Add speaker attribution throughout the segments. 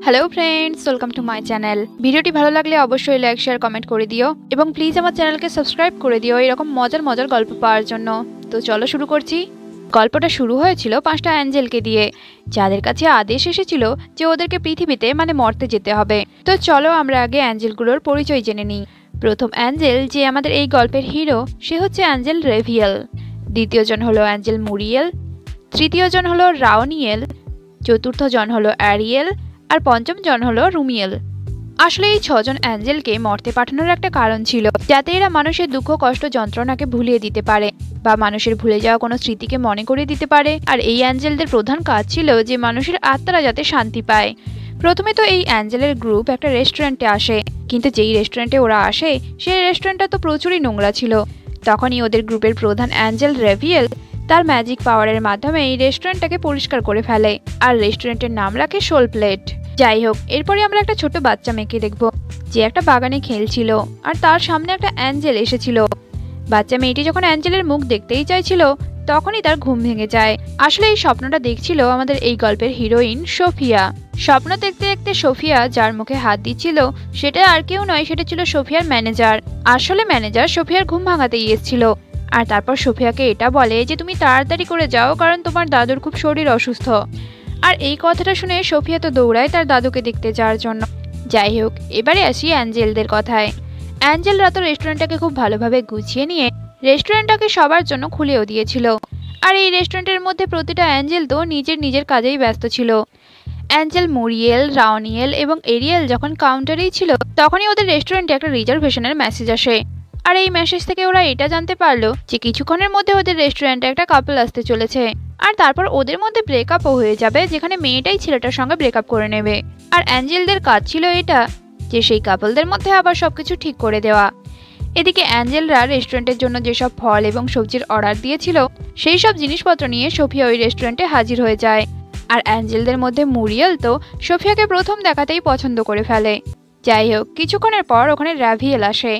Speaker 1: Hello friends, welcome to my channel. ভিডিওটি ভালো লাগলে অবশ্যই লাইক শেয়ার কমেন্ট করে দিও এবং প্লিজ আমার চ্যানেলকে সাবস্ক্রাইব করে দিও এরকম মজার মজার গল্প পাওয়ার জন্য। তো চলো শুরু করছি। গল্পটা শুরু হয়েছিল 5টা অ্যাঞ্জেলকে দিয়ে, যাদের কাছে আদেশ এসেছিল যে ওদেরকে পৃথিবীতে মর্তে যেতে হবে। তো চলো আমরা আগে অ্যাঞ্জেলগুলোর পরিচয় জেনে নিই। প্রথম অ্যাঞ্জেল যে আমাদের এই গল্পের হিরো, সে হচ্ছে অ্যাঞ্জেল রেভিয়েল। দ্বিতীয়জন হলো অ্যাঞ্জেল মুরিয়েল, তৃতীয়জন হলো রাওনিয়েল, চতুর্থজন হলো অ্যারিয়েল, আর পঞ্চম জন হলো রুমিয়েল। আসলে এই 6জন অ্যাঞ্জেলকে মর্তে পাঠানোর একটা কারণ ছিল, যাতে এরা মানুষের দুঃখ কষ্ট যন্ত্রণাকে ভুলিয়ে দিতে পারে বা মানুষের ভুলে যাওয়া কোনো স্মৃতিকে মনে করে দিতে পারে। আর এই অ্যাঞ্জেলদের প্রধান কাজ ছিল যে মানুষের আত্মারা যাতে শান্তি পায়। প্রথমে তো এই অ্যাঞ্জেলের গ্রুপ একটা রেস্টুরেন্টে আসে, কিন্তু যেই রেস্টুরেন্টে ওরা আসে সেই রেস্টুরেন্টটা তো প্রচুরই নোংরা ছিল। তখনই ওদের গ্রুপের প্রধান অ্যাঞ্জেল রেভিয়েল তার ম্যাজিক পাওয়ারের মাধ্যমে এই রেস্টুরেন্টটাকে পরিষ্কার করে ফেলে আর রেস্টুরেন্টের নাম রাখে সোল প্লেট। যাই হোক, এরপরে আমরা একটা ছোট বাচ্চা মেয়েকে দেখবো যে একটা বাগানে খেলছিল আর তার সামনে একটা অ্যাঞ্জেল এসেছিল। বাচ্চা মেয়েটি যখন অ্যাঞ্জেলের মুখ দেখতেই চাইছিল তখনই তার ঘুম ভেঙে যায়। আসলে এই স্বপ্নটা দেখছিল আমাদের এই গল্পের হিরোইন সোফিয়া। স্বপ্ন দেখতে দেখতে সোফিয়া যার মুখে হাত দিচ্ছিল সেটা আর কেউ নয়, সেটা ছিল সোফিয়ার ম্যানেজার। আসলে ম্যানেজার সোফিয়ার ঘুম ভাঙাতেই এসেছিল আর তারপর সোফিয়াকে এটা বলে যে তুমি তাড়াতাড়ি করে যাও, কারণ তোমার দাদুর খুব শরীর অসুস্থ। আর এই কথাটা শুনে সোফিয়া তো দৌড়ায় তার দাদুকে দেখতে যাওয়ার জন্য। যাই হোক, এবারে আসি অ্যাঞ্জেলদের কথায়। অ্যাঞ্জেলরা তো রেস্টুরেন্টটাকে খুব ভালোভাবে গুছিয়ে নিয়ে রেস্টুরেন্টটাকে সবার জন্য খুলেও দিয়েছিল। আর এই রেস্টুরেন্টের মধ্যে প্রতিটা অ্যাঞ্জেল তো নিজের কাজেই ব্যস্ত ছিল। অ্যাঞ্জেল মুরিয়েল, রাওনিয়েল এবং এরিয়েল যখন কাউন্টারেই ছিল তখনই ওদের রেস্টুরেন্টে একটা রিজার্ভেশনের মেসেজ আসে। আর এই মেসেজ থেকে ওরা এটা জানতে পারলো যে কিছুক্ষণের মধ্যে ওদের রেস্টুরেন্টে একটা কাপল আসতে চলেছে। আর তারপর ওদের মধ্যে ব্রেকআপও হয়ে যাবে, যেখানে মেয়েটাই ছেলেটার সঙ্গে ব্রেকআপ করে নেবে। আর অ্যাঞ্জেলদের কাজ ছিল এটা যে সেই কাপলদের মধ্যে আবার সবকিছু ঠিক করে দেওয়া। এদিকে অ্যাঞ্জেলরা রেস্টুরেন্টের জন্য যেসব ফল এবং সবজির অর্ডার দিয়েছিল সেই সব জিনিসপত্র নিয়ে সোফিয়া ওই রেস্টুরেন্টে হাজির হয়ে যায়। আর অ্যাঞ্জেলদের মধ্যে মুরিয়েল তো সোফিয়াকে প্রথম দেখাতেই পছন্দ করে ফেলে। যাই হোক, কিছুক্ষণের পর ওখানে রাভিয়েল আসে।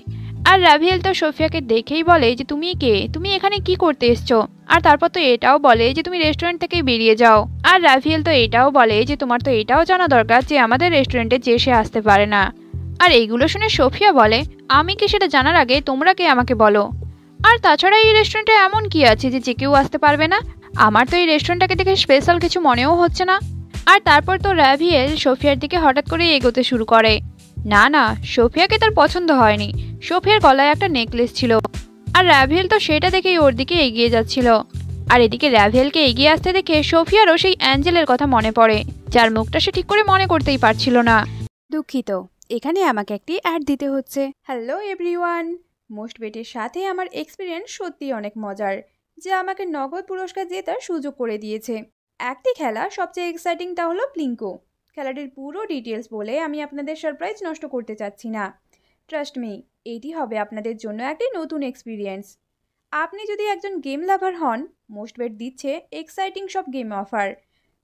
Speaker 1: আর রাভিয়েল তো সোফিয়াকে দেখেই বলে যে তুমি কে, তুমি এখানে কি করতে এসছো। আর তারপর তো এটাও বলে যে তুমি রেস্টুরেন্ট থেকেই বেরিয়ে যাও। আর রাভিয়েল তো এটাও বলে যে তোমার তো এটাও জানা দরকার যে আমাদের রেস্টুরেন্টে যে সে আসতে পারে না। আর এইগুলো শুনে সোফিয়া বলে আমি কি সেটা জানার আগে তোমরা কে আমাকে বলো। আর তাছাড়া এই রেস্টুরেন্টে এমন কি আছে যে কেউ আসতে পারবে না? আমার তো এই রেস্টুরেন্টটাকে দেখে স্পেশাল কিছু মনেও হচ্ছে না। আর তারপর তো রাভিয়েল সোফিয়ার দিকে হঠাৎ করে এগোতে শুরু করে। না, সোফিয়াকে তার পছন্দ হয়নি। সোফিয়ার গলায় একটা নেকলেস ছিল আর রাভিয়েল তো সেটা দেখেই ওর দিকে এগিয়ে যাচ্ছিল। আর এদিকে রাভিয়েলকে এগিয়ে আসতে দেখে সোফিয়ারও সেই অ্যাঞ্জেলের কথা মনে পড়ে, যার মুখটা সে ঠিক করে মনে করতেই পারছিল না। দুঃখিত, এখানে আমাকে একটি অ্যাড দিতে হচ্ছে। হ্যালো এভরিওয়ান, মোস্ট বেটের সাথে আমার এক্সপিরিয়েন্স সত্যি অনেক মজার, যা আমাকে নগদ পুরস্কার জেতার সুযোগ করে দিয়েছে। একটি খেলা সবচেয়ে এক্সাইটিং, তা হলো প্লিঙ্কো। খেলাটির পুরো ডিটেলস বলে আমি আপনাদের সারপ্রাইজ নষ্ট করতে চাচ্ছি না। ট্রাস্ট মি, এটি হবে আপনাদের জন্য একটি নতুন এক্সপিরিয়েন্স। আপনি যদি একজন গেম লাভার হন, মোস্ট বেট দিচ্ছে এক্সাইটিং সব গেম অফার।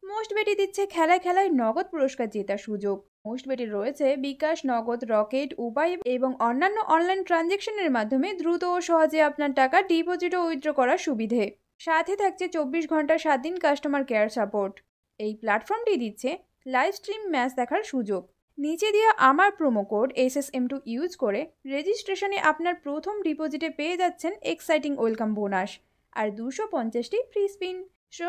Speaker 1: মোস্ট বেটই দিচ্ছে খেলায় খেলায় নগদ পুরস্কার জেতার সুযোগ। মোস্ট বেটে রয়েছে বিকাশ, নগদ, রকেট, উপায় এবং অন্যান্য অনলাইন ট্রানজ্যাকশনের মাধ্যমে দ্রুত ও সহজে আপনার টাকা ডিপোজিট ও উইথড্র করার সুবিধে। সাথে থাকছে 24 ঘন্টা 7 দিন কাস্টমার কেয়ার সাপোর্ট। এই প্ল্যাটফর্মটি দিচ্ছে লাইভ স্ট্রিম ম্যাচ দেখার সুযোগ। নিচে দেওয়া আমার প্রোমো কোড SSM2 ইউজ করে রেজিস্ট্রেশনে আপনার প্রথম ডিপোজিটে পেয়ে যাচ্ছেন এক্সাইটিং ওয়েলকাম বোনাস আর 250টি free spin. So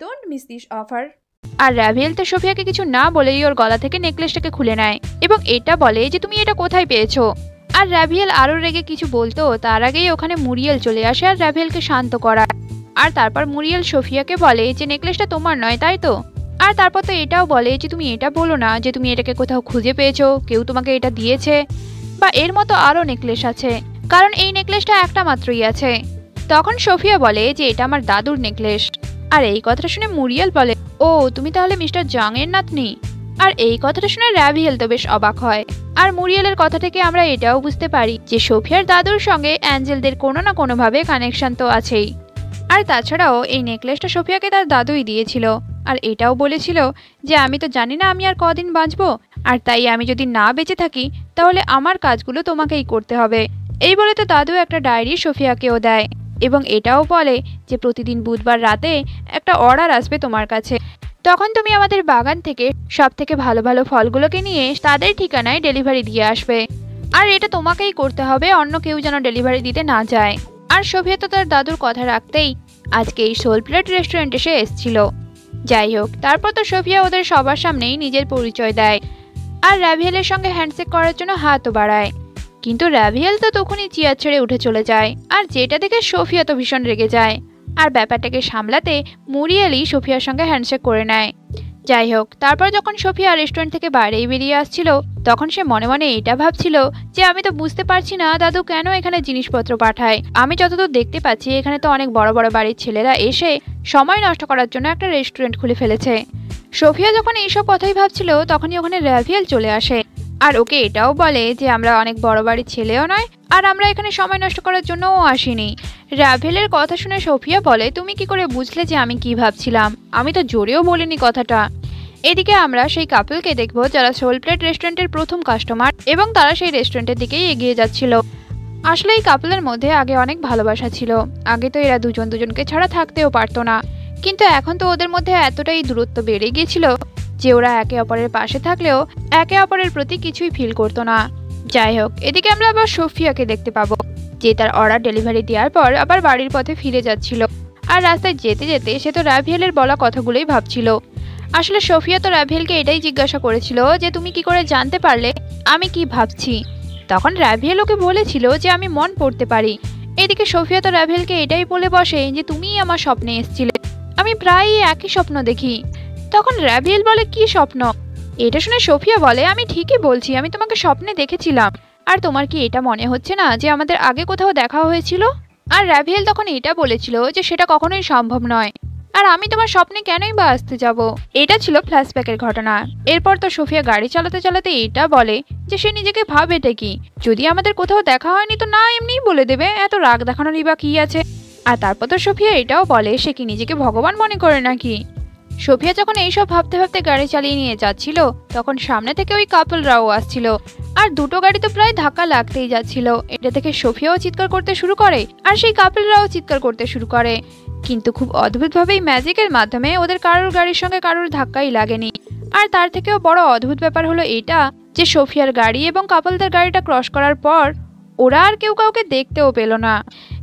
Speaker 1: don't miss this offer. আর রাভিয়েল তো সোফিয়াকে কিছু না বলেই ওর গলা থেকে নেকলেসটাকে খুলে নেয় এবং এটা বলে যে তুমি এটা কোথায় পেয়েছো। আর রাভিয়েল আরও রেগে কিছু বলতো তার আগেই ওখানে মুরিয়েল চলে আসে আর রাভিয়েলকে শান্ত করায়। আর তারপর মুরিয়েল সোফিয়াকে বলে যে নেকলেসটা তোমার নয়, তাই তো? আর তারপর তো এটাও বলে যে তুমি এটা বলো না যে তুমি এটাকে কোথাও খুঁজে পেয়েছো, কেউ তোমাকে এটা দিয়েছে বা এর মতো আরও নেকলেস আছে, কারণ এই নেকলেসটা একটা মাত্রই আছে। তখন সোফিয়া বলে যে এটা আমার দাদুর নেকলেস। আর এই কথাটা শুনে মুরিয়েল বলে ও তুমি তাহলে মিস্টার জাং এর নাতনি। আর এই কথাটা শুনে রাভিয়েল তো বেশ অবাক হয়। আর মুরিয়েলের কথা থেকে আমরা এটাও বুঝতে পারি যে সোফিয়ার দাদুর সঙ্গে অ্যাঞ্জেলদের কোনো না কোনোভাবে কানেকশন তো আছেই। আর তাছাড়াও এই নেকলেসটা সোফিয়াকে তার দাদুই দিয়েছিল আর এটাও বলেছিল যে আমি তো জানি না আমি আর কদিন বাঁচবো, আর তাই আমি যদি না বেঁচে থাকি তাহলে আমার কাজগুলো তোমাকেই করতে হবে। এই বলে তো দাদু একটা ডায়েরি সোফিয়াকেও দেয় এবং এটাও বলে যে প্রতিদিন বুধবার রাতে একটা অর্ডার আসবে তোমার কাছে, তখন তুমি আমাদের বাগান থেকে সবথেকে ভালো ভালো ফলগুলোকে নিয়ে তাদের ঠিকানায় ডেলিভারি দিয়ে আসবে। আর এটা তোমাকেই করতে হবে, অন্য কেউ যেন ডেলিভারি দিতে না যায়। আর সোফিয়া তো তার দাদুর কথা রাখতেই আজকে এই সোল প্লেট রেস্টুরেন্টে সে এসেছিল। যাই হোক, তারপর তো সোফিয়া ওদের সবার সামনেই নিজের পরিচয় দেয় আর রাভিয়েলের সঙ্গে হ্যান্ডশেক করার জন্য হাতও বাড়ায়। কিন্তু রাভিয়েল তো তখনই চেয়ার ছেড়ে উঠে চলে যায়, আর যেটা দেখে সোফিয়া তো ভীষণ রেগে যায়। আর ব্যাপারটাকে সামলাতে মুরিয়েলই সোফিয়ার সঙ্গে হ্যান্ডশেক করে নেয়। যাই হোক, তারপর যখন সোফিয়া রেস্টুরেন্ট থেকে বাইরেই বেরিয়ে আসছিল তখন সে মনে মনে এটা ভাবছিল যে আমি তো বুঝতে পারছি না দাদু কেন এখানে জিনিসপত্র পাঠায়। আমি যতদূর দেখতে পাচ্ছি এখানে তো অনেক বড় বড় বাড়ির ছেলেরা এসে সময় নষ্ট করার জন্য একটা রেস্টুরেন্ট খুলে ফেলেছে। সোফিয়া যখন এইসব কথাই ভাবছিল তখনই ওখানে রাভিয়েল চলে আসে আর ওকে এটাও বলে যে আমরা অনেক বড় বাড়ির ছেলেও নয় আর আমরা এখানে সময় নষ্ট করার জন্যও আসিনি। রাভিয়েলের কথা শুনে সোফিয়া বলে, তুমি কি করে বুঝলে যে আমি কি ভাবছিলাম? আমি তো জোরেও বলিনি কথাটা। এদিকে আমরা সেই কাপলকে দেখব যারা সোল প্লেট রেস্টুরেন্টের প্রথম কাস্টমার এবং তারা সেই রেস্টুরেন্টের দিকেই এগিয়ে যাচ্ছিল। আসলে এই কাপলের মধ্যে আগে অনেক ভালোবাসা ছিল। আগে তো এরা দুজন দুজনকে ছাড়া থাকতেও পারতো না, কিন্তু এখন তো ওদের মধ্যে এতটাই দূরত্ব বেড়ে গিয়েছিল যে ওরা একে অপরের পাশে থাকলেও একে অপরের প্রতি কিছুই ফিল করতো না। যাই হোক, এদিকে আমরা আবার সোফিয়াকে দেখতে পাবো যে তার অর্ডার ডেলিভারি দেওয়ার পর আবার বাড়ির পথে ফিরে যাচ্ছিল। আর রাস্তায় যেতে যেতে সে তো রাভিয়েলের বলা কথাগুলোই ভাবছিল। আসলে সোফিয়া তো রাভিয়েলকে এটাই জিজ্ঞাসা করেছিল যে তুমি কি করে জানতে পারলে আমি কি ভাবছি। তখন রাভিয়েল ওকে বলেছিল যে আমি মন পড়তে পারি। এদিকে সোফিয়া তো রাভিয়েলকে এটাই বলে বসে যে তুমিই আমার স্বপ্নে এসেছিলে, আমি প্রায়ই একই স্বপ্ন দেখি। তখন রাভিয়েল বলে, কি স্বপ্ন? এটা শুনে সোফিয়া বলে, আমি ঠিকই বলছি, আমি তোমাকে স্বপ্নে দেখেছিলাম। আর তোমার কি এটা মনে হচ্ছে না যে আমাদের আগে কোথাও দেখা হয়েছিল? আর রাভিয়েল তখন এটা বলেছিল যে সেটা কখনোই সম্ভব নয়, আর আমি তোমার স্বপ্নে কেনই বা আসতে যাব। এটা ছিল ফ্ল্যাশব্যাকের ঘটনা। এরপর তো সোফিয়া গাড়ি চালাতে চালাতে এটা বলে যে সে নিজেকে ভাবে এটা কি, যদি আমাদের কোথাও দেখা হয়নি তো না এমনিই বলে দেবে, এত রাগ দেখানোরই বা কি আছে। আর তারপর তো সোফিয়া এটাও বলে সে কি নিজেকে ভগবান মনে করে নাকি। সোফিয়া যখন এইসব ভাবতে ভাবতে গাড়ি চালিয়ে নিয়ে যাচ্ছিল তখন সামনে থেকে ওই কাপলরাও আসছিল, আর দুটো গাড়ি তো প্রায় ধাক্কা লাগতেই যাচ্ছিল। এটা দেখে সোফিয়াও চিৎকার করতে শুরু করে আর সেই কাপলরাও চিৎকার করতে শুরু করে। কিন্তু খুব অদ্ভুতভাবেই ম্যাজিকের মাধ্যমে ওদের কারোর গাড়ির সঙ্গে কারোর ধাক্কাই লাগেনি। আর তার থেকেও বড় অদ্ভুত ব্যাপার হলো এটা যে সোফিয়ার গাড়ি এবং কাপলদের গাড়িটা ক্রস করার পর ওরা আর কেউ কাউকে দেখতেও পেল না,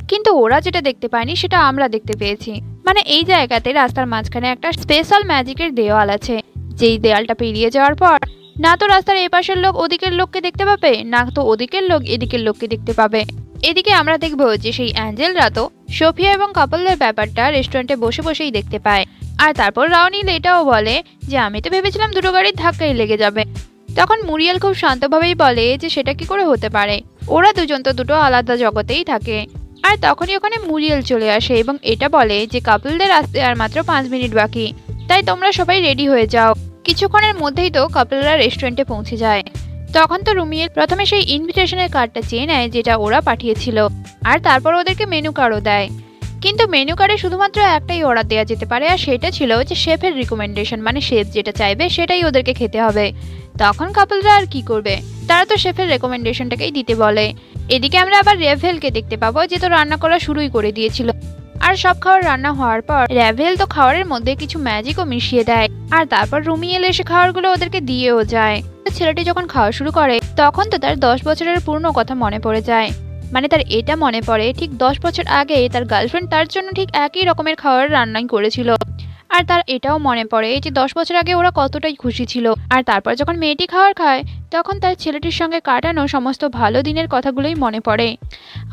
Speaker 1: কিন্তু ওরা যেটা দেখতে পায়নি সেটা আমরা দেখতে পেয়েছি। মানে এই জায়গাতে রাস্তার মাঝখানে একটা স্পেশাল ম্যাজিকের দেওয়াল আছে, যেই দেওয়ালটা পেরিয়ে যাওয়ার পর না তো রাস্তার এপাশের লোক ওদিকের লোককে দেখতে পাবে, না তো ওদিকের লোক এদিকের লোককে দেখতে পাবে। এদিকে আমরা দেখবো যে সেই অ্যাঞ্জেলরা তো সোফিয়া এবং কাপলদের ব্যাপারটা রেস্টুরেন্টে বসে বসেই দেখতে পায়। আর তারপর রাওনিল এটাও বলে যে আমি তো ভেবেছিলাম দুটো গাড়ির ধাক্কাই লেগে যাবে। তখন মুরিয়েল খুব শান্তভাবেই বলে যে সেটা কি করে হতে পারে, ওরা দুজন তো দুটো আলাদা জগতেই থাকে। আর তখনই ওখানে মুরিয়েল চলে আসে এবং এটা বলে যে কাপলদের আসতে আর মাত্র 5 মিনিট বাকি, তাই তোমরা সবাই রেডি হয়ে যাও। কিছুক্ষণের মধ্যেই তো কাপলরা রেস্টুরেন্টে পৌঁছে যায়। তখন তো রুমিয়েল প্রথমে সেই ইনভিটেশনের কার্ডটা চেয়ে নেয় যেটা ওরা পাঠিয়েছিল, আর তারপর ওদেরকে মেনু কার্ডও দেয়। কিন্তু মেনু কার্ডে শুধুমাত্র একটাই অর্ডার দেওয়া যেতে পারে, আর সেটা ছিল যে শেফের রিকমেন্ডেশন, মানে শেফ যেটা চাইবে সেটাই ওদেরকে খেতে হবে। তখন কাপলরা আর কি করবে, তারা তো শেফের রেকমেন্ডেশনটাকেই দিতে বলে। এদিকে আমরা আবার রাভেলকে দেখতে পাবো যে তো রান্না করা শুরুই করে দিয়েছিল। আর সব খাবার রান্না হওয়ার পর রাভেল তো খাবারের মধ্যে কিছু ম্যাজিকও মিশিয়ে দেয়, আর তারপর রুমিয়েল এসে খাবারগুলো ওদেরকে দিয়েও যায়। ছেলেটি যখন খাওয়া শুরু করে তখন তো তার 10 বছরের পুরনো কথা মনে পড়ে যায়। মানে তার এটা মনে পড়ে ঠিক 10 বছর আগে তার গার্লফ্রেন্ড তার জন্য ঠিক একই রকমের খাবার রান্নাই করেছিল। আর তার এটাও মনে পড়ে যে 10 বছর আগে ওরা কতটাই খুশি ছিল। আর তারপর যখন মেয়েটি খাবার খায় তখন তার ছেলেটির সঙ্গে কাটানো সমস্ত ভালো দিনের কথাগুলোই মনে পড়ে।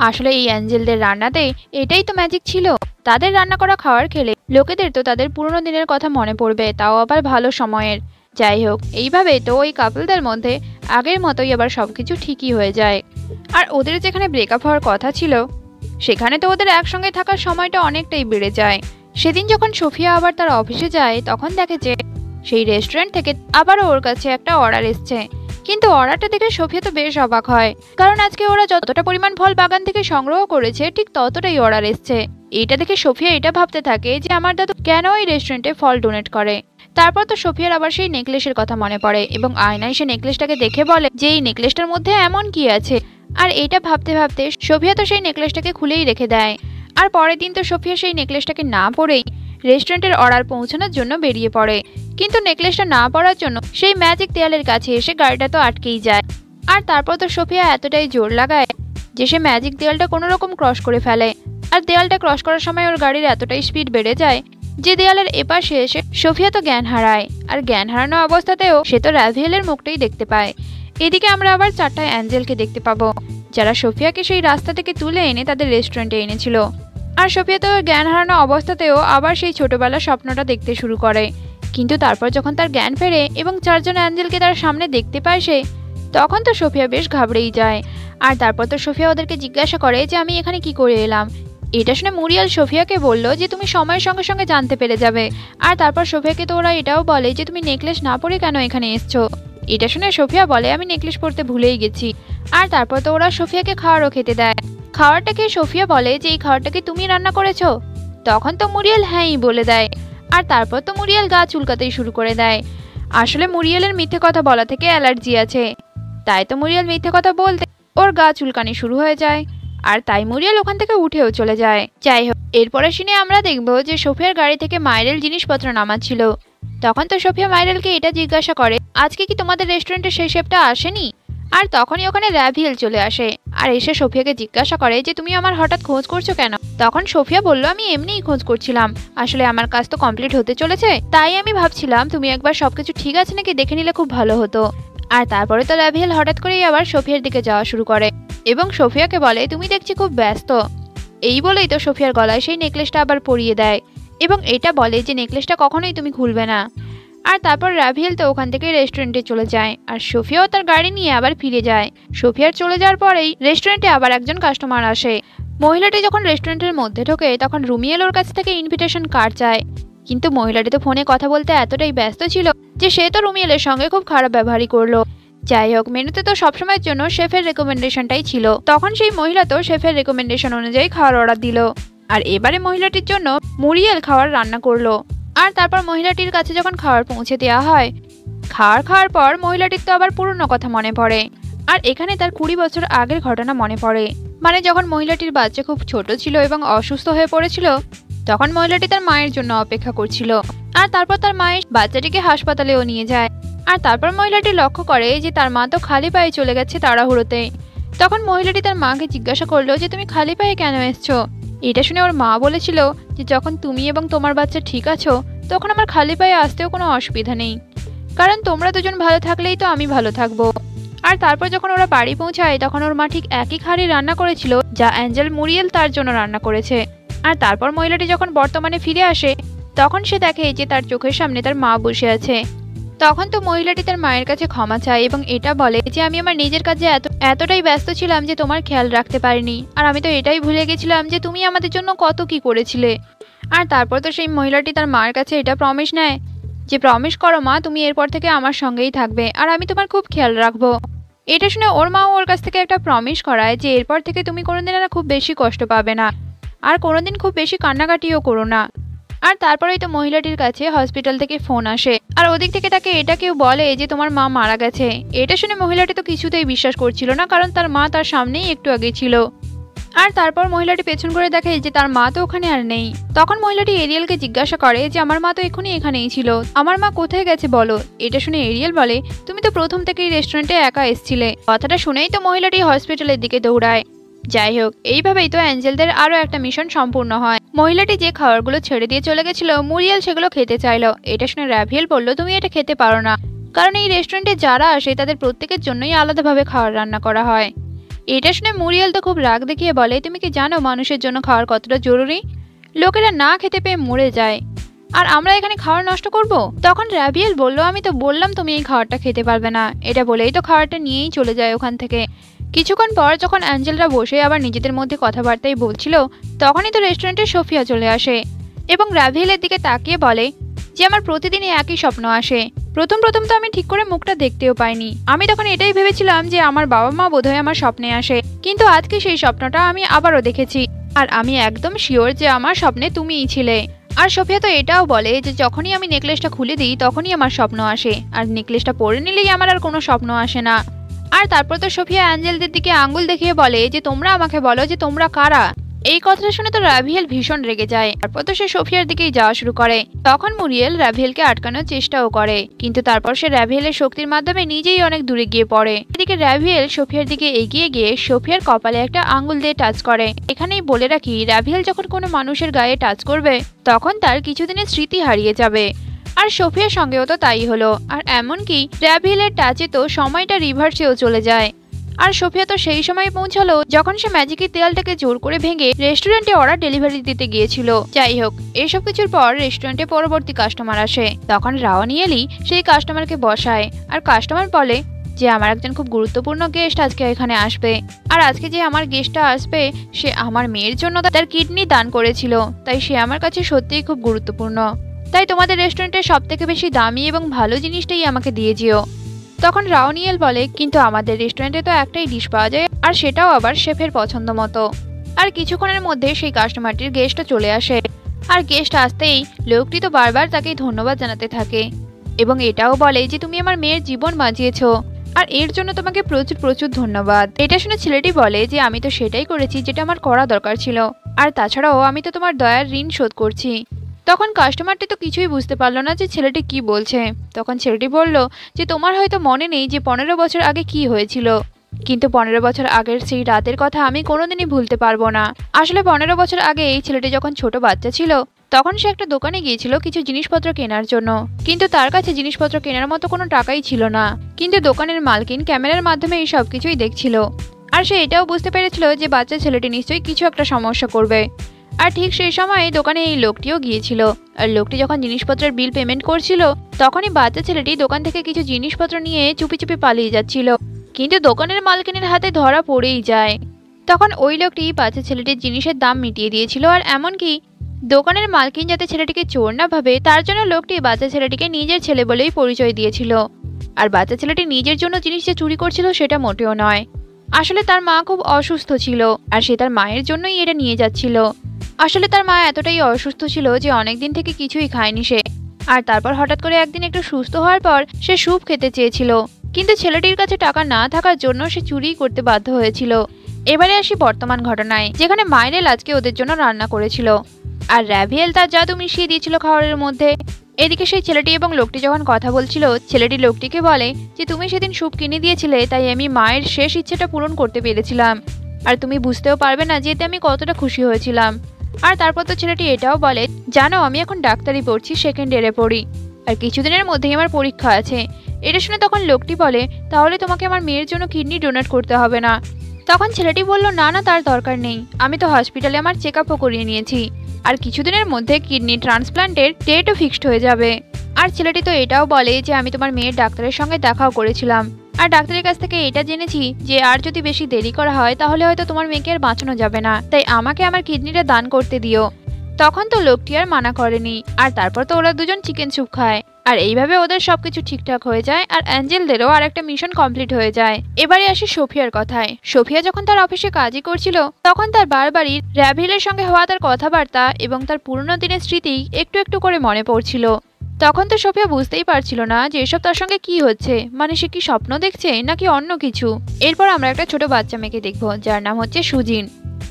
Speaker 1: আসলে এই অ্যাঞ্জেলদের রান্নাতে এটাই তো ম্যাজিক ছিল, তাদের রান্না করা খাবার খেলে লোকেদের তো তাদের পুরনো দিনের কথা মনে পড়বে, তাও আবার ভালো সময়ের। যাই হোক, এইভাবে তো ওই কাপলদের মধ্যে আগের মতোই আবার সবকিছু ঠিকই হয়ে যায়। আর ওদের যেখানে ব্রেকআপ হওয়ার কথা ছিল সেখানে তো ওদের একসঙ্গে থাকার সময়টা অনেকটাই বেড়ে যায়। সেদিন যখন সোফিয়া আবার তার অফিসে যায় তখন দেখে যে সেই রেস্টুরেন্ট থেকে আবারও ওর কাছে একটা অর্ডার এসছে। কিন্তু অর্ডারটা দেখে সোফিয়া তো বেশ অবাক হয়, কারণ আজকে ওরা যতটা পরিমাণ ফল বাগান থেকে সংগ্রহ করেছে ঠিক ততটাই অর্ডার এসছে। এটা দেখে সোফিয়া এটা ভাবতে থাকে যে আমার দাদু কেন এই রেস্টুরেন্টে ফল ডোনেট করে। তারপর তো সোফিয়ার আবার সেই নেকলেসের কথা মনে পড়ে এবং আয়নায় সে নেকলেসটাকে দেখে বলে যে এই নেকলেসটার মধ্যে এমন কি আছে। আর এটা ভাবতে ভাবতে সোফিয়া তো সেই নেকলেসটাকে খুলেই রেখে দেয়। আর পরের দিন তো সোফিয়া সেই নেকলেসটাকে না পরেই রেস্টুরেন্টের অর্ডার পৌঁছানোর জন্য বেরিয়ে পড়ে। কিন্তু নেকলেসটা না পরার জন্য সেই ম্যাজিক দেয়ালের কাছে এসে গাড়িটা তো আটকেই যায়। আর তারপর তো সোফিয়া এতটাই জোর লাগায় যে সে ম্যাজিক দেয়ালটা কোনো রকম ক্রস করে ফেলে। আর দেয়ালটা ক্রস করার সময় ওর গাড়ির এতটাই স্পিড বেড়ে যায় যে দেয়ালের এপাশে এসে সোফিয়া তো জ্ঞান হারায়। আর জ্ঞান হারানো অবস্থাতেও সে তো রাভিয়েলের মুখটাই দেখতে পায়। এদিকে আমরা আবার 4টা অ্যাঞ্জেলকে দেখতে পাবো, যারা সোফিয়াকে সেই রাস্তা থেকে তুলে এনে তাদের রেস্টুরেন্টে এনেছিল। আর সোফিয়া তো জ্ঞান হারানো অবস্থাতেও আবার সেই ছোটবেলার স্বপ্নটা দেখতে শুরু করে। কিন্তু তারপর যখন তার জ্ঞান ফেরে এবং 4জন অ্যাঞ্জেলকে তার সামনে দেখতে পায় সে, তখন তো সোফিয়া বেশ ঘাবড়েই যায়। আর তারপর তো সোফিয়া ওদেরকে জিজ্ঞাসা করে যে আমি এখানে কি করে এলাম। এটা শুনে মুরিয়াল সোফিয়াকে বলল যে তুমি সময়ের সঙ্গে সঙ্গে জানতে পেরে যাবে। আর তারপর সোফিয়াকে তো ওরা এটাও বলে যে তুমি নেকলেস না পরে কেন এখানে এসছো। এটা শুনে সোফিয়া বলে আমি নেকলেস পরতে ভুলেই গেছি। আর তারপর তো ওরা সোফিয়াকে খাওয়ারও খেতে দেয়। খাওয়ারটা খেয়ে সোফিয়া বলে যে এই খাওয়ারটা কি তুমি রান্না করেছো? তখন তো মুরিয়াল হ্যাঁই বলে দেয়। আর তারপর তো মুরিয়াল গা চুলকাতেই শুরু করে দেয়। আসলে মুরিয়ালের মিথ্যে কথা বলা থেকে অ্যালার্জি আছে, তাই তো মুরিয়াল মিথ্যে কথা বলতে ওর গা চুলকানি শুরু হয়ে যায়। আর তাই মুরিয়াল ওখান থেকে উঠেও চলে যায়। যাই হোক, এরপরে শুনে আমরা দেখবো যে সোফিয়ার গাড়ি থেকে মাইরেল জিনিসপত্র নামাচ্ছিল। তখন তো সোফিয়া মাইরেলকে এটা জিজ্ঞাসা করে আজকে কি তোমাদের রেস্টুরেন্টে সেই শেফটা আসেনি? আর তখনই ওখানে রাভিয়েল চলে আসে আর এসে সোফিয়াকে জিজ্ঞাসা করে যে তুমি আমার হঠাৎ খোঁজ করছো কেন? তখন সোফিয়া বলল আমি এমনিই খোঁজ করছিলাম, আসলে আমার কাজ তো কমপ্লিট হতে চলেছে, তাই আমি ভাবছিলাম তুমি একবার সবকিছু ঠিক আছে নাকি দেখে নিলে খুব ভালো হতো। আর তারপরে তো রাভিয়েল হঠাৎ করেই আবার সোফিয়ার দিকে যাওয়া শুরু করে এবং সোফিয়াকে বলে তুমি দেখছি খুব ব্যস্ত। এই বলেই তো সোফিয়ার গলায় সেই নেকলেসটা আবার পরিয়ে দেয় এবং এটা বলে যে নেকলেসটা কখনোই তুমি খুলবে না। আর তারপর রাভিয়েল তো ওখান থেকে রেস্টুরেন্টে চলে যায় আর সোফিয়াও তার গাড়ি নিয়ে আবার ফিরে যায়। সোফিয়ার চলে যাওয়ার পরেই রেস্টুরেন্টে আবার একজন কাস্টমার আসে। মহিলাটি যখন রেস্টুরেন্টের মধ্যে ঢোকে তখন রুমিয়েল ওর কাছ থেকে ইনভিটেশন কার্ড চায়, কিন্তু মহিলাটি তো ফোনে কথা বলতে এতটাই ব্যস্ত ছিল যে সে তো রুমিয়েলের সঙ্গে খুব খারাপ ব্যবহারই করলো। যাই হোক, মেনুতে তো সবসময়ের জন্য শেফের রেকমেন্ডেশনটাই ছিল। তখন সেই মহিলা তো শেফের রেকমেন্ডেশন অনুযায়ী খাওয়ার অর্ডার দিল আর এবারে মহিলাটির জন্য মুরিয়েল খাওয়ার রান্না করলো। আর তারপর মহিলাটির কাছে যখন খাবার পৌঁছে দেওয়া হয়, খাওয়ার পর মহিলাটির তো আবার পুরনো কথা মনে পড়ে আর এখানে তার 20 বছর আগের ঘটনা মনে পড়ে। মানে যখন মহিলাটির বাচ্চা খুব ছোট ছিল এবং অসুস্থ হয়ে পড়েছিল, তখন মহিলাটি তার মায়ের জন্য অপেক্ষা করছিল আর তারপর তার মায়ের বাচ্চাটিকে হাসপাতালেও নিয়ে যায়। আর তারপর মহিলাটি লক্ষ্য করে যে তার মা তো খালি পায়ে চলে গেছে তাড়াহুড়োতে। তখন মহিলাটি তার মাকে জিজ্ঞাসা করলো যে তুমি খালি পায়ে কেন এসছো? এটা শুনে ওর মা বলেছিল যে যখন তুমি এবং তোমার বাচ্চা ঠিক আছো তখন আমার খালি পায়ে আসতেও কোনো অসুবিধা নেই, কারণ তোমরা দুজন ভালো থাকলেই তো আমি ভালো থাকবো। আর তারপর যখন ওরা বাড়ি পৌঁছায় তখন ওর মা ঠিক একই হাঁড়ি রান্না করেছিল যা অ্যাঞ্জেল মুরিয়েল তার জন্য রান্না করেছে। আর তারপর মহিলাটি যখন বর্তমানে ফিরে আসে তখন সে দেখে যে তার চোখের সামনে তার মা বসে আছে। তখন তো মহিলাটি তার মায়ের কাছে ক্ষমা চায় এবং এটা বলে যে আমি আমার নিজের কাজে এতটাই ব্যস্ত ছিলাম যে তোমার খেয়াল রাখতে পারিনি, আর আমি তো এটাই ভুলে গেছিলাম যে তুমি আমাদের জন্য কত কি করেছিলে। আর তারপর তো সেই মহিলাটি তার মায়ের কাছে এটা প্রমিস নেয় যে প্রমিস করো মা তুমি এরপর থেকে আমার সঙ্গেই থাকবে আর আমি তোমার খুব খেয়াল রাখবো। এটা শুনে ওর মাও ওর কাছ থেকে একটা প্রমিস করায় যে এরপর থেকে তুমি কোনোদিন আর খুব বেশি কষ্ট পাবে না আর কোনোদিন খুব বেশি কান্নাকাটিও করো না। আর তারপরেই তো মহিলাটির কাছে হসপিটাল থেকে ফোন আসে আর ওদিক থেকে তাকে এটা কেউ বলে যে তোমার মা মারা গেছে। এটা শুনে মহিলাটি তো কিছুতেই বিশ্বাস করছিল না, কারণ তার মা তার সামনেই একটু আগে ছিল। আর তারপর মহিলাটি পেছন করে দেখে যে তার মা তো ওখানে আর নেই। তখন মহিলাটি এরিয়েলকে জিজ্ঞাসা করে যে আমার মা তো এখনই এখানেই ছিল, আমার মা কোথায় গেছে বলো। এটা শুনে এরিয়েল বলে তুমি তো প্রথম থেকেই রেস্টুরেন্টে একা এসেছিলে। কথাটা শুনেই তো মহিলাটি হসপিটালের দিকে দৌড়ায়। যাই হোক, এইভাবেই তো অ্যাঞ্জেলদের আরো একটা মিশন সম্পূর্ণ হয়। মহিলাটি যে খাবারগুলো ছেড়ে দিয়ে চলে গেছিল মুরিয়েল সেগুলো খেতে চাইলো। এটা শুনে রাভিয়েল বলল তুমি এটা খেতে পারো না, কারণ এই রেস্টুরেন্টে যারা আসে তাদের প্রত্যেকের জন্যই আলাদাভাবে খাবার রান্না করা হয়। এটা শুনে মুরিয়েল তো খুব রাগ দেখিয়ে বলে তুমি কি জানো মানুষের জন্য খাওয়ার কতটা জরুরি? লোকেরা না খেতে পেয়ে মরে যায় আর আমরা এখানে খাবার নষ্ট করব? তখন রাভিয়েল বলল আমি তো বললাম তুমি এই খাবারটা খেতে পারবে না। এটা বলেই তো খাবারটা নিয়েই চলে যায় ওখান থেকে। কিছুক্ষণ পর যখন অ্যাঞ্জেলরা বসে আবার নিজেদের মধ্যে কথাবার্তাই বলছিল তখনই তো রেস্টুরেন্টে সোফিয়া চলে আসে এবং রাভিয়েলের দিকে তাকিয়ে বলে যে আমার প্রতিদিনই একই স্বপ্ন আসে। প্রথম তো আমি ঠিক করে মুখটা দেখতেও পাইনি, আমি তখন এটাই ভেবেছিলাম যে আমার বাবা মা বোধহয় আমার স্বপ্নে আসে, কিন্তু আজকে সেই স্বপ্নটা আমি আবারও দেখেছি আর আমি একদম শিওর যে আমার স্বপ্নে তুমিই ছিলে। আর সোফিয়া তো এটাও বলে যে যখনই আমি নেকলেসটা খুলে দিই তখনই আমার স্বপ্ন আসে আর নেকলেসটা পরে নিলেই আমার আর কোনো স্বপ্ন আসে না। আর তারপর তো সোফিয়া অ্যাঞ্জেলদের দিকে আঙ্গুল দেখিয়ে বলে যে তোমরা আমাকে বলো যে তোমরা কারা। এই কথাটা শুনে তো রাভিয়েল ভীষণ রেগে যায়। তারপর তো সে সোফিয়ার দিকেই যাওয়া শুরু করে। তখন মুরিয়েল রাভিয়েলকে আটকানোর চেষ্টাও করে, কিন্তু তারপর সে রাভিয়েলের শক্তির মাধ্যমে নিজেই অনেক দূরে গিয়ে পড়ে। এদিকে রাভিয়েল সোফিয়ার দিকে এগিয়ে গিয়ে সোফিয়ার কপালে একটা আঙ্গুল দিয়ে টাচ করে। এখানেই বলে রাখি, রাভিয়েল যখন কোনো মানুষের গায়ে টাচ করবে তখন তার কিছুদিনের স্মৃতি হারিয়ে যাবে। আর সোফিয়ার সঙ্গেও তো তাই হলো। আর এমনকি রাভিয়েলের টাচে তো সময়টা রিভার্সেও চলে যায়। আর সোফিয়া তো সেই সময় পৌঁছালো যখন সে ম্যাজিকের দেয়ালটাকে জোর করে ভেঙে রেস্টুরেন্টে অর্ডার ডেলিভারি দিতে গিয়েছিল। যাই হোক, এইসব কিছুর পর রেস্টুরেন্টে পরবর্তী কাস্টমার আসে। তখন রাওয়ানিয়েলি সেই কাস্টমারকে বসায়, আর কাস্টমার বলে যে আমার একজন খুব গুরুত্বপূর্ণ গেস্ট আজকে এখানে আসবে, আর আজকে যে আমার গেস্টটা আসবে সে আমার মেয়ের জন্য তার কিডনি দান করেছিল, তাই সে আমার কাছে সত্যিই খুব গুরুত্বপূর্ণ। তাই তোমাদের রেস্টুরেন্টের সব থেকে বেশি দামি এবং ভালো জিনিসটাই আমাকে দিয়ে যেও। তখন রাওনিয়েল বলে, কিন্তু আমাদের রেস্টুরেন্টে তো একটাই ডিশ পাওয়া যায়, আর সেটাও আবার শেফের পছন্দ মতো। আর কিছুক্ষণের মধ্যে সেই কাস্টমারটির গেস্টও চলে আসে। আর গেস্ট আসতেই লোকটি তো বারবার তাকে ধন্যবাদ জানাতে থাকে এবং এটাও বলে যে তুমি আমার মেয়ের জীবন বাঁচিয়েছো, আর এর জন্য তোমাকে প্রচুর প্রচুর ধন্যবাদ। এটা শুনে ছেলেটি বলে যে আমি তো সেটাই করেছি যেটা আমার করা দরকার ছিল, আর তাছাড়াও আমি তো তোমার দয়ার ঋণ শোধ করছি। তখন কাস্টমারটি তো কিছুই বুঝতে পারলো না যে ছেলেটি কি বলছে। তখন ছেলেটি বলল যে তোমার হয়তো মনে নেই যে 15 বছর আগে কি হয়েছিল, কিন্তু 15 বছর আগের সেই রাতের কথা আমি কোনোদিনই ভুলতে পারবো না। আসলে 15 বছর আগে এই ছেলেটি যখন ছোট বাচ্চা ছিল তখন সে একটা দোকানে গিয়েছিল কিছু জিনিসপত্র কেনার জন্য, কিন্তু তার কাছে জিনিসপত্র কেনার মতো কোনো টাকাই ছিল না। কিন্তু দোকানের মালকিন ক্যামেরার মাধ্যমে এই সব কিছুই দেখছিল, আর সে এটাও বুঝতে পেরেছিল যে বাচ্চা ছেলেটি নিশ্চয়ই কিছু একটা সমস্যা করবে। আর ঠিক সেই সময় দোকানে এই লোকটিও গিয়েছিল, আর লোকটি যখন জিনিসপত্রের বিল পেমেন্ট করছিল তখনই বাচ্চা ছেলেটি দোকান থেকে কিছু জিনিসপত্র নিয়ে চুপি চুপি পালিয়ে যাচ্ছিল, কিন্তু দোকানের মালকিনের হাতে ধরা পড়েই যায়। তখন ওই লোকটি বাচ্চা ছেলেটির জিনিসের দাম মিটিয়ে দিয়েছিল, আর এমনকি দোকানের মালকিন যাতে ছেলেটিকে চোর না ভাবে তার জন্য লোকটি বাচ্চা ছেলেটিকে নিজের ছেলে বলেই পরিচয় দিয়েছিল। আর বাচ্চা ছেলেটি নিজের জন্য জিনিস যে চুরি করছিল সেটা মোটেও নয়, আসলে তার মা খুব অসুস্থ ছিল আর সে তার মায়ের জন্যই এটা নিয়ে যাচ্ছিল। আসলে তার মা এতটাই অসুস্থ ছিল যে অনেকদিন থেকে কিছুই খায়নি সে, আর তারপর হঠাৎ করে একদিন একটু সুস্থ হওয়ার পর সে স্যুপ খেতে চেয়েছিল, কিন্তু ছেলেটির কাছে টাকা না থাকার জন্য সে চুরি করতে বাধ্য হয়েছিল। এবারে আসি বর্তমান ঘটনায়, যেখানে মাইরেল আজকে ওদের জন্য রান্না করেছিল, আর রাভিয়েল তার জাদু মিশিয়ে দিয়েছিল খাবারের মধ্যে। এদিকে সেই ছেলেটি এবং লোকটি যখন কথা বলছিল, ছেলেটি লোকটিকে বলে যে তুমি সেদিন স্যুপ কিনে দিয়েছিলে, তাই আমি মায়ের শেষ ইচ্ছেটা পূরণ করতে পেরেছিলাম, আর তুমি বুঝতেও পারবে না যে এতে আমি কতটা খুশি হয়েছিলাম। আর তারপর তো ছেলেটি এটাও বলে, জানো আমি এখন ডাক্তারি পড়ছি, সেকেন্ড ইয়ারে পড়ি, আর কিছুদিনের মধ্যেই আমার পরীক্ষা আছে। এটা শুনে তখন লোকটি বলে, তাহলে তোমাকে আমার মেয়ের জন্য কিডনি ডোনেট করতে হবে না। তখন ছেলেটি বলল, না না, তার দরকার নেই, আমি তো হসপিটালে আমার চেক আপও করিয়ে নিয়েছি, আর কিছুদিনের মধ্যে কিডনি ট্রান্সপ্লান্টের ডেটও ফিক্সড হয়ে যাবে। আর ছেলেটি তো এটাও বলে যে আমি তোমার মেয়ের ডাক্তারের সঙ্গে দেখাও করেছিলাম, আর ডাক্তারের কাছ থেকে এটা জেনেছি যে আর যদি বেশি দেরি করা হয় তাহলে হয়তো তোমার মেয়েকে আর বাঁচানো যাবে না, তাই আমাকে আমার কিডনিটা দান করতে দিও। তখন তো লোকটি আর মানা করেনি, আর তারপর তো ওরা দুজন চিকেন স্যুপ খায়, আর এইভাবে ওদের সবকিছু ঠিকঠাক হয়ে যায়, আর অ্যাঞ্জেলদেরও আর একটা মিশন কমপ্লিট হয়ে যায়। এবারে আসি সোফিয়ার কথায়। সোফিয়া যখন তার অফিসে কাজই করছিল তখন তার বারবারই রাভিয়েলের সঙ্গে হওয়া তার কথাবার্তা এবং তার পুরনো দিনের স্মৃতি একটু একটু করে মনে পড়ছিল। তখন তো সোফিয়া বুঝতেই পারছিল না যে এসব তার সঙ্গে কি হচ্ছে, মানে সে কি স্বপ্ন দেখছে নাকি অন্য কিছু। এরপর আমরা একটা ছোট বাচ্চা মেয়েকে দেখবো যার নাম হচ্ছে সুজিন।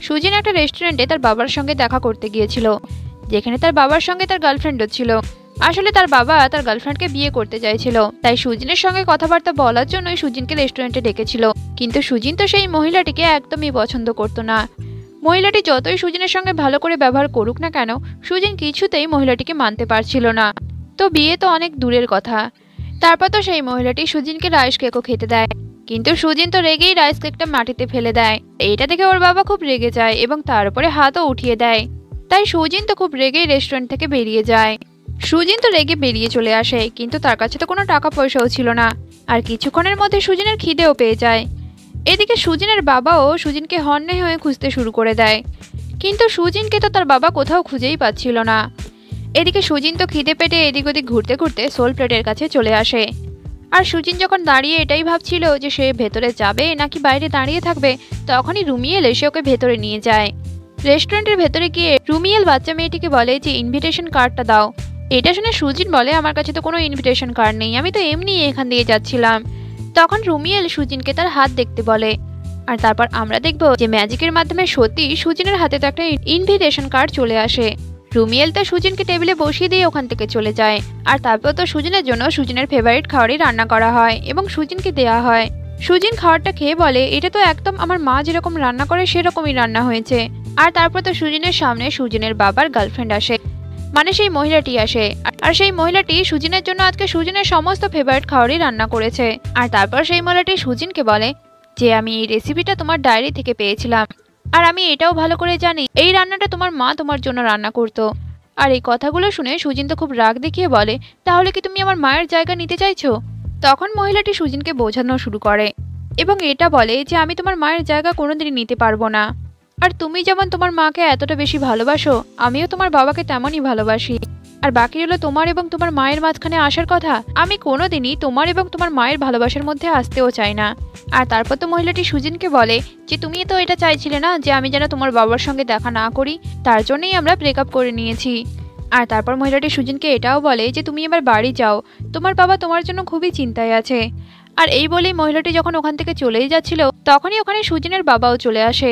Speaker 1: সুজিন একটা রেস্টুরেন্টে তার বাবার সঙ্গে দেখা করতে গিয়েছিল, যেখানে তার বাবার সঙ্গে তার গার্লফ্রেন্ডও ছিল। আসলে তার বাবা তার গার্লফ্রেন্ডকে বিয়ে করতে চাইছিল, তাই সুজিনের সঙ্গে কথাবার্তা বলার জন্যই সুজিনকে রেস্টুরেন্টে ডেকেছিল, কিন্তু সুজিন তো সেই মহিলাটিকে একদমই পছন্দ করতো না। মহিলাটি যতই সুজিনের সঙ্গে ভালো করে ব্যবহার করুক না কেন, সুজিন কিছুতেই মহিলাটিকে মানতে পারছিল না। তো বিয়ে তো অনেক দূরের কথা। তারপর তো সেই মহিলাটি সুজিনকে রাইস কেকও খেতে দেয়, কিন্তু সুজিন তো রেগেই রাইস কেকটা মাটিতে ফেলে দেয়। এটা দেখে ওর বাবা খুব রেগে যায় এবং তার উপরে হাতও উঠিয়ে দেয়, তাই সুজিন তো খুব রেগেই রেস্টুরেন্ট থেকে বেরিয়ে যায়। সুজিন তো রেগে বেরিয়ে চলে আসে, কিন্তু তার কাছে তো কোনো টাকা পয়সাও ছিল না, আর কিছুক্ষণের মধ্যে সুজিনের খিদেও পেয়ে যায়। এদিকে সুজিনের বাবাও সুজিনকে হন্যে হয়ে খুঁজতে শুরু করে দেয়, কিন্তু সুজিনকে তো তার বাবা কোথাও খুঁজেই পাচ্ছিল না। এদিকে সুজিন তো খিদে পেটে এদিক ওদিক ঘুরতে ঘুরতে সোল প্লেটের কাছে চলে আসে, আর সুজিন যখন দাঁড়িয়ে এটাই ভাবছিল যে সে ভেতরে যাবে নাকি বাইরে দাঁড়িয়ে থাকবে, তখনই রুমিয়েল এসে ওকে ভেতরে নিয়ে যায়। রেস্টুরেন্টের ভেতরে গিয়ে রুমিয়েল বাচ্চা মেয়েটিকে বলে যে ইনভিটেশন কার্ডটা দাও। এটা শুনে সুজিন বলে, আমার কাছে তো কোনো ইনভিটেশন কার্ড নেই, আমি তো এমনি এখান দিয়ে যাচ্ছিলাম। তখন রুমিয়েল সুজিনকে তার হাত দেখতে বলে, আর তারপর আমরা দেখব যে ম্যাজিকের মাধ্যমে সত্যি সুজিনের হাতে তো একটা ইনভিটেশন কার্ড চলে আসে। রুমিয়েল তো সুজিনকে টেবিলে বসিয়ে দিয়ে ওখান থেকে চলে যায়। আর তারপর তো সুজিনের জন্য সুজিনের ফেভারিট খাবারই রান্না করা হয় এবং সুজিনকে দেয়া হয়। সুজিন খাবারটা খেয়ে বলে, এটা তো একদম আমার মা যেরকম রান্না করে সেরকমই রান্না হয়েছে। আর তারপর তো সুজিনের সামনে সুজিনের বাবার গার্লফ্রেন্ড আসে, মানে সেই মহিলাটি আসে। আর সেই মহিলাটি সুজিনের জন্য আজকে সুজিনের সমস্ত ফেভারিট খাবারই রান্না করেছে। আর তারপর সেই মহিলাটি সুজিনকে বলে যে আমি এই রেসিপিটা তোমার ডায়েরি থেকে পেয়েছিলাম, আর আমি এটাও ভালো করে জানি এই রান্নাটা তোমার মা তোমার জন্য রান্না করতো। আর এই কথাগুলো শুনে সুজিন তো খুব রাগ দেখিয়ে বলে, তাহলে কি তুমি আমার মায়ের জায়গা নিতে চাইছো? তখন মহিলাটি সুজিনকে বোঝানো শুরু করে এবং এটা বলে যে আমি তোমার মায়ের জায়গা কোনোদিনই নিতে পারবো না। আর তুমি যেমন তোমার মাকে এতটা বেশি ভালোবাসো, আমিও তোমার বাবাকে তেমনই ভালোবাসি। আর বাকি হলো তোমার এবং তোমার মায়ের মাঝখানে আসার কথা। আমি কোনোদিনই তোমার এবং তোমার মায়ের ভালোবাসার মধ্যে আসতেও চাই না। আর তারপর তো মহিলাটি সুজিনকে বলে যে তুমি তো এটা চাইছিলে না যে আমি যেন তোমার বাবার সঙ্গে দেখা না করি, তার জন্যই আমরা ব্রেকআপ করে নিয়েছি। আর তারপর মহিলাটি সুজিনকে এটাও বলে যে তুমি এবার বাড়ি যাও, তোমার বাবা তোমার জন্য খুবই চিন্তায় আছে। আর এই বলেই মহিলাটি যখন ওখান থেকে চলেই যাচ্ছিল, তখনই ওখানে সুজিনের বাবাও চলে আসে।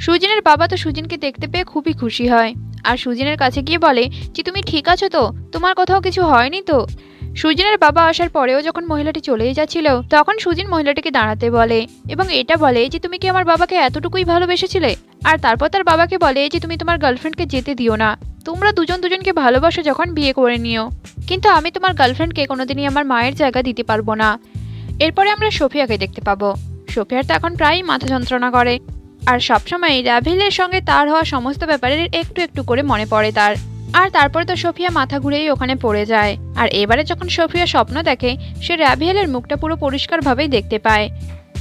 Speaker 1: সুজিনের বাবা তো সুজিনকে দেখতে পেয়ে খুবই খুশি হয় আর সুজিনের কাছে গিয়ে বলে যে তুমি ঠিক আছো তো, তোমার কোথাও কিছু হয়নি তো? সুজিনের বাবা আসার পরেও যখন মহিলাটি চলেই যাচ্ছিল, তখন সুজিন মহিলাটিকে দাঁড়াতে বলে এবং এটা বলে যে তুমি কি আমার বাবাকে এতটুকুই ভালোবেসেছিলে? আর তারপর তার বাবাকে বলে যে তুমি তোমার গার্লফ্রেন্ডকে যেতে দিও না, তোমরা দুজন দুজনকে ভালোবাসো যখন বিয়ে করে নিও, কিন্তু আমি তোমার গার্লফ্রেন্ডকে কোনোদিনই আমার মায়ের জায়গা দিতে পারবো না। এরপরে আমরা সোফিয়াকে দেখতে পাবো। সোফিয়ার তো এখন প্রায়ই মাথা যন্ত্রণা করে আর সবসময় রাভেলের সঙ্গে তার হওয়া সমস্ত ব্যাপারের একটু একটু করে মনে পড়ে তার। আর তারপরে তো সোফিয়া মাথা ঘুরেই ওখানে পড়ে যায়। আর এবারে যখন সোফিয়া স্বপ্ন দেখে, সে রাভেলের মুখটা পুরো পরিষ্কারভাবেই দেখতে পায়।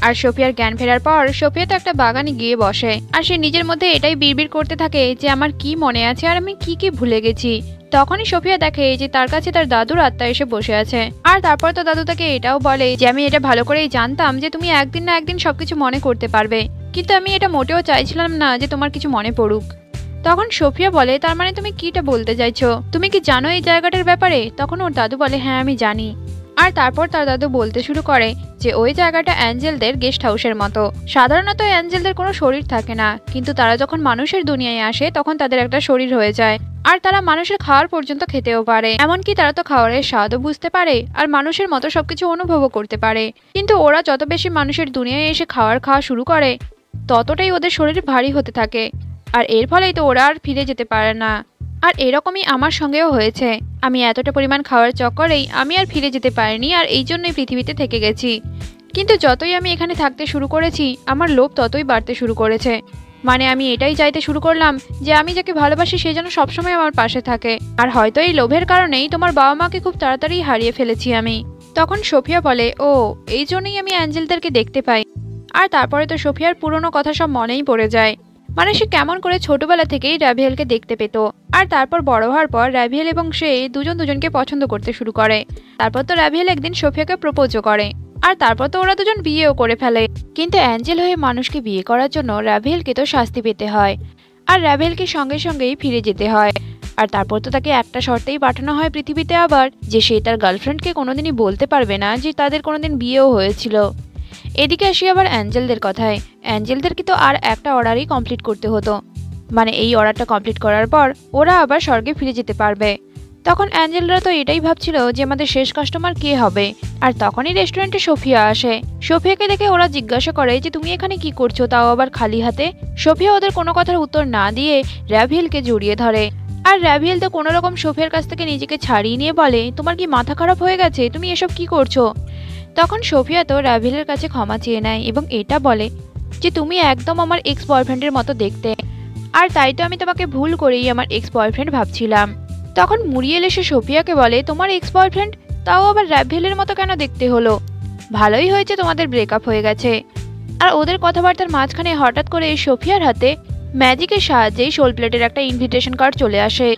Speaker 1: আর সোফিয়ার জ্ঞান ফেরার পর সোফিয়া তো একটা বাগানে গিয়ে বসে আর সে নিজের মধ্যে এটাই বিড়বিড় করতে থাকে যে আমার কি মনে আছে আর আমি কি কি ভুলে গেছি। তখনই সোফিয়া দেখে যে তার কাছে তার দাদুর আত্মা এসে বসে আছে। আর তারপর তো দাদু তাকে এটাও বলে যে আমি এটা ভালো করেই জানতাম যে তুমি একদিন না একদিন সবকিছু মনে করতে পারবে, কিন্তু আমি এটা মোটেও চাইছিলাম না যে তোমার কিছু মনে পড়ুক। তখন সোফিয়া বলে, তার মানে তুমি কিটা বলতে চাইছো? তুমি কি জানো এই জায়গাটার ব্যাপারে? তখন ওর দাদু বলে, হ্যাঁ আমি জানি। আর তারপর তার দাদু বলতে শুরু করে যে ওই জায়গাটা অ্যাঞ্জেলদের গেস্ট হাউসের মতো। সাধারণত অ্যাঞ্জেলদের কোনো শরীর থাকে না, কিন্তু তারা যখন মানুষের দুনিয়ায় আসে তখন তাদের একটা শরীর হয়ে যায় আর তারা মানুষের খাওয়ার পর্যন্ত খেতেও পারে, এমনকি তারা তো খাওয়ারের স্বাদও বুঝতে পারে আর মানুষের মতো সবকিছু অনুভবও করতে পারে। কিন্তু ওরা যত বেশি মানুষের দুনিয়ায় এসে খাওয়া শুরু করে, ততটাই ওদের শরীর ভারী হতে থাকে আর এর ফলেই তো ওরা আর ফিরে যেতে পারে না। আর এরকমই আমার সঙ্গেও হয়েছে, আমি এতটা পরিমাণ খাওয়ার চক্করেই আমি আর ফিরে যেতে পারিনি আর এই জন্যই পৃথিবীতে থেকে গেছি। কিন্তু যতই আমি এখানে থাকতে শুরু করেছি, আমার লোভ ততই বাড়তে শুরু করেছে। মানে আমি এটাই চাইতে শুরু করলাম যে আমি যাকে ভালোবাসি সে যেন সবসময় আমার পাশে থাকে। আর হয়তো এই লোভের কারণেই তোমার বাবা মাকে খুব তাড়াতাড়ি হারিয়ে ফেলেছি আমি। তখন সোফিয়া বলে, ও এই জন্যই আমি অ্যাঞ্জেলদেরকে দেখতে পাই। আর তারপরে তো সোফিয়ার পুরনো কথা সব মনেই পড়ে যায়, মানে সে কেমন করে ছোটবেলা থেকেই রাভিয়েলকে দেখতে পেত। আর তারপর বড় হওয়ার পর রাভিয়েল এবং সে দুজন দুজনকে পছন্দ করতে শুরু করে। তারপর তো রাভিয়েল একদিন সোফিয়াকে প্রপোজও করে আর তারপর তো ওরা দুজন বিয়েও করে ফেলে। কিন্তু অ্যাঞ্জেল হয়ে মানুষকে বিয়ে করার জন্য রাভিয়েলকে তো শাস্তি পেতে হয় আর রাভিয়েলকে সঙ্গে সঙ্গেই ফিরে যেতে হয়। আর তারপর তো তাকে একটা শর্তেই পাঠানো হয় পৃথিবীতে আবার, যে সে তার গার্লফ্রেন্ডকে কোনোদিনই বলতে পারবে না যে তাদের কোনোদিন বিয়েও হয়েছিল। এদিকে আসি আবার অ্যাঞ্জেলদের কথায়। অ্যাঞ্জেলদেরকে তো আর একটা অর্ডারই কমপ্লিট করতে হতো, মানে এই অর্ডারটা কমপ্লিট করার পর ওরা আবার স্বর্গে ফিরে যেতে পারবে। তখন অ্যাঞ্জেলরা তো এটাই ভাবছিল যে আমাদের শেষ কাস্টমার কে হবে। আর তখনই রেস্টুরেন্টে সোফিয়া আসে। সোফিয়াকে দেখে ওরা জিজ্ঞাসা করে যে তুমি এখানে কি করছো, তাও আবার খালি হাতে। সোফিয়া ওদের কোনো কথার উত্তর না দিয়ে রাভিয়েলকে জড়িয়ে ধরে আর রাভিয়েল তো কোনো রকম সোফিয়ার কাছ থেকে নিজেকে ছাড়িয়ে নিয়ে বলে, তোমার কি মাথা খারাপ হয়ে গেছে, তুমি এসব কি করছো? তখন সোফিয়া তো রাভিয়েলের কাছে ক্ষমা চেয়ে নেয় এবং এটা বলে যে তুমি একদম আমার এক্স বয়ফ্রেন্ডের মতো দেখতে, আর তাই তো আমি তোমাকে ভুল করেই আমার এক্স বয়ফ্রেন্ড ভাবছিলাম। তখন মুরিয়েল এসে সোফিয়াকে বলে, তোমার এক্স বয়ফ্রেন্ড, তাও আবার রাভিয়েলের মতো কেন দেখতে হলো? ভালোই হয়েছে তোমাদের ব্রেকআপ হয়ে গেছে। আর ওদের কথাবার্তার মাঝখানে হঠাৎ করে সোফিয়ার হাতে ম্যাজিকের সাহায্যেই শোল প্লেটের একটা ইনভিটেশন কার্ড চলে আসে।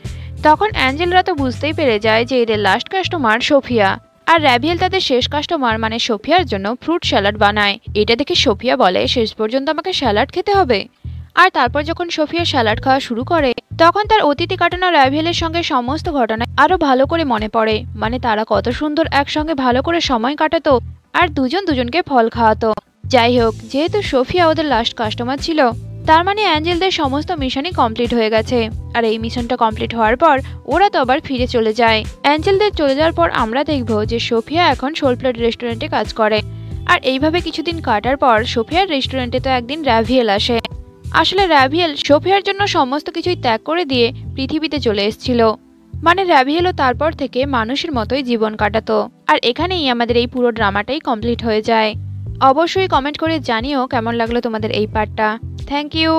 Speaker 1: তখন অ্যাঞ্জেলরা তো বুঝতেই পেরে যায় যে এদের লাস্ট কাস্টমার সোফিয়া আর রাভিয়েল তাদের শেষ কাস্টমার মানে সোফিয়ার জন্য ফ্রুট স্যালাড বানায়। এটা দেখে সোফিয়া বলে, শেষ পর্যন্ত আমাকে স্যালাড খেতে হবে। আর তারপর যখন সোফিয়া স্যালাড খাওয়া শুরু করে, তখন তার অতীতে কাটানো রাভিয়েলের সঙ্গে সমস্ত ঘটনা আরো ভালো করে মনে পড়ে, মানে তারা কত সুন্দর একসঙ্গে ভালো করে সময় কাটাতো আর দুজন দুজনকে ফল খাওয়াতো। যাই হোক, যেহেতু সোফিয়া ওদের লাস্ট কাস্টমার ছিল, তার মানে অ্যাঞ্জেলদের সমস্ত মিশনই কমপ্লিট হয়ে গেছে। আর এই মিশনটা কমপ্লিট হওয়ার পর ওরা তো আবার ফিরে চলে যায়। অ্যাঞ্জেলদের চলে যাওয়ার পর আমরা দেখব যে সোফিয়া এখন সোল প্লেট রেস্টুরেন্টে কাজ করে। আর এইভাবে কিছুদিন কাটার পর সোফিয়ার রেস্টুরেন্টে তো একদিন র্যাভিয়েল আসে। আসলে র্যাভিয়েল সোফিয়ার জন্য সমস্ত কিছুই ত্যাগ করে দিয়ে পৃথিবীতে চলে এসেছিল। মানে র্যাভিয়েলও তারপর থেকে মানুষের মতোই জীবন কাটাতো। আর এখানেই আমাদের এই পুরো ড্রামাটাই কমপ্লিট হয়ে যায়। অবশ্যই কমেন্ট করে জানিও কেমন লাগলো তোমাদের এই পার্টটা। Thank you.